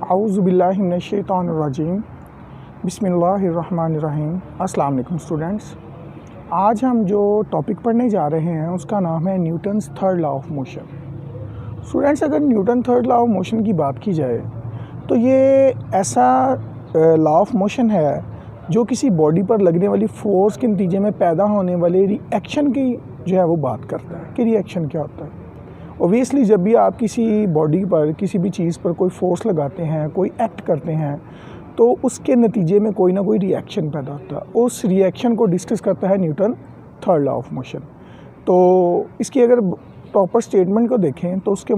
आऊज़ुबिल्लाहि मिनश्शैतानिर्रजीम बिस्मिल्लाहिर्रहमानिर्रहीम। अस्सलाम वालेकुम स्टूडेंट्स। आज हम जो टॉपिक पढ़ने जा रहे हैं उसका नाम है Newton's third law of motion. Students, अगर Newton third law of motion की बात की जाए तो ये ऐसा लॉ ऑफ मोशन है जो किसी बॉडी पर लगने वाली फोर्स के नतीजे में पैदा होने वाले रिएक्शन की जो है वो बात करता है कि रिएक्शन क्या होता है। ओबियसली जब भी आप किसी बॉडी पर किसी भी चीज़ पर कोई फोर्स लगाते हैं, कोई एक्ट करते हैं, तो उसके नतीजे में कोई ना कोई रिएक्शन पैदा होता है। उस रिएक्शन को डिस्कस करता है Newton third law of motion. तो इसकी अगर प्रॉपर स्टेटमेंट को देखें तो उसके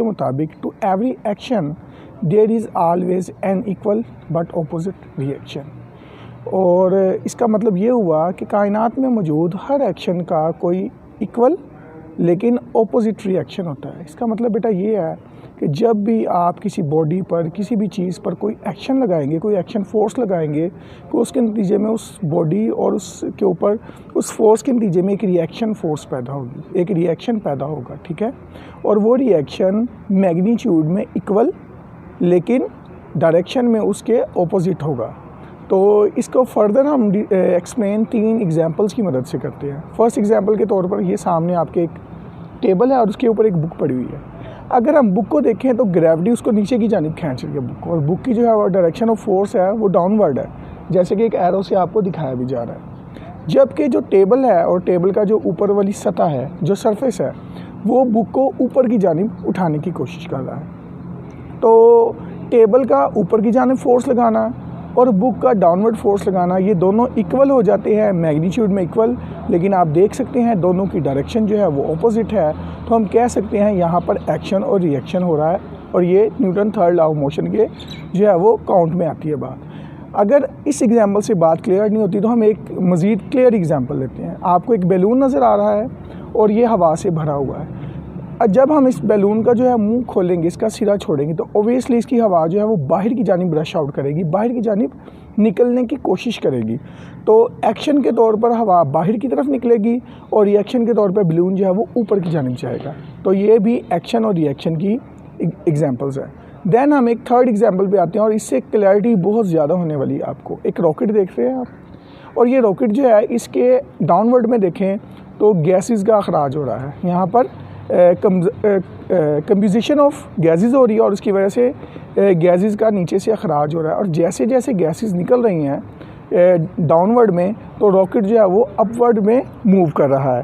मुताबिक to every action there is always an equal but opposite reaction. और इसका मतलब ये हुआ कि कायनात में मौजूद हर एक्शन का कोई इक्वल लेकिन ऑपोजिट रिएक्शन होता है। इसका मतलब बेटा ये है कि जब भी आप किसी बॉडी पर किसी भी चीज़ पर कोई एक्शन लगाएंगे, कोई एक्शन फोर्स लगाएंगे, तो उसके नतीजे में उस बॉडी और उसके ऊपर उस फोर्स के नतीजे में एक रिएक्शन फोर्स पैदा होगी, एक रिएक्शन पैदा होगा, ठीक है। और वो रिएक्शन मैग्नीट्यूड में इक्वल लेकिन डायरेक्शन में उसके ऑपोजिट होगा। तो इसको फर्दर हम एक्सप्लेन 3 एग्जांपल्स की मदद से करते हैं। फर्स्ट एग्जांपल के तौर पर ये सामने आपके एक टेबल है और उसके ऊपर एक बुक पड़ी हुई है। अगर हम बुक को देखें तो ग्रेविटी उसको नीचे की जानिब खींच रही है बुक को, और बुक की जो है वो डायरेक्शन ऑफ फोर्स है वो डाउनवर्ड है, जैसे कि एक एरो से आपको दिखाया भी जा रहा है। जबकि जो टेबल है और टेबल का जो ऊपर वाली सतह है, जो सरफेस है, वो बुक को ऊपर की जानिब उठाने की कोशिश कर रहा है। तो टेबल का ऊपर की जानिब फोर्स लगाना और बुक का डाउनवर्ड फोर्स लगाना, ये दोनों इक्वल हो जाते हैं, मैग्नीट्यूड में इक्वल, लेकिन आप देख सकते हैं दोनों की डायरेक्शन जो है वो ऑपोजिट है। तो हम कह सकते हैं यहाँ पर एक्शन और रिएक्शन हो रहा है, और ये Newton third law of motion के जो है वो काउंट में आती है बात। अगर इस एग्जाम्पल से बात क्लियर नहीं होती तो हम एक मज़ीद क्लियर एग्जाम्पल लेते हैं। आपको एक बैलून नज़र आ रहा है और ये हवा से भरा हुआ है। जब हम इस बैलून का जो है मुंह खोलेंगे, इसका सिरा छोड़ेंगे, तो ओबियसली इसकी हवा जो है वो बाहर की जानिब रश आउट करेगी, बाहर की जानिब निकलने की कोशिश करेगी। तो एक्शन के तौर पर हवा बाहर की तरफ निकलेगी और रिएक्शन के तौर पर बैलून जो है वो ऊपर की जानिब जाएगा। तो ये भी एक्शन और रिएक्शन की एग्जांपल्स हैं। देन हम एक थर्ड एग्जांपल पे आते हैं और इससे क्लैरिटी बहुत ज़्यादा होने वाली है आपको। एक रॉकेट देख रहे हैं आप, और ये रॉकेट जो है इसके डाउनवर्ड में देखें तो गैसेस का अखराज हो रहा है। यहाँ पर कंपोजिशन ऑफ गैसेस हो रही है और उसकी वजह से गैसेस का नीचे से अखराज हो रहा है। और जैसे जैसे गैसेस निकल रही हैं डाउनवर्ड में, तो रॉकेट जो है वो अपवर्ड में मूव कर रहा है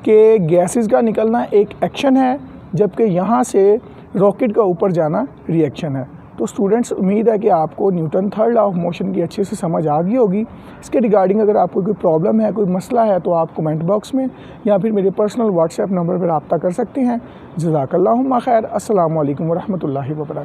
कि गैसेस का निकलना एक एक्शन है, जबकि यहाँ से रॉकेट का ऊपर जाना रिएक्शन है। तो स्टूडेंट्स, उम्मीद है कि आपको Newton third law of motion की अच्छे से समझ आ गई होगी। इसके रिगार्डिंग अगर आपको कोई प्रॉब्लम है, कोई मसला है, तो आप कमेंट बॉक्स में या फिर मेरे पर्सनल व्हाट्सएप नंबर पर रब्ता कर सकते हैं। जज़ाकल्लाहुम्मा खैर। अस्सलामु अलैकुम व रहमतुल्लाहि व बरकातहू।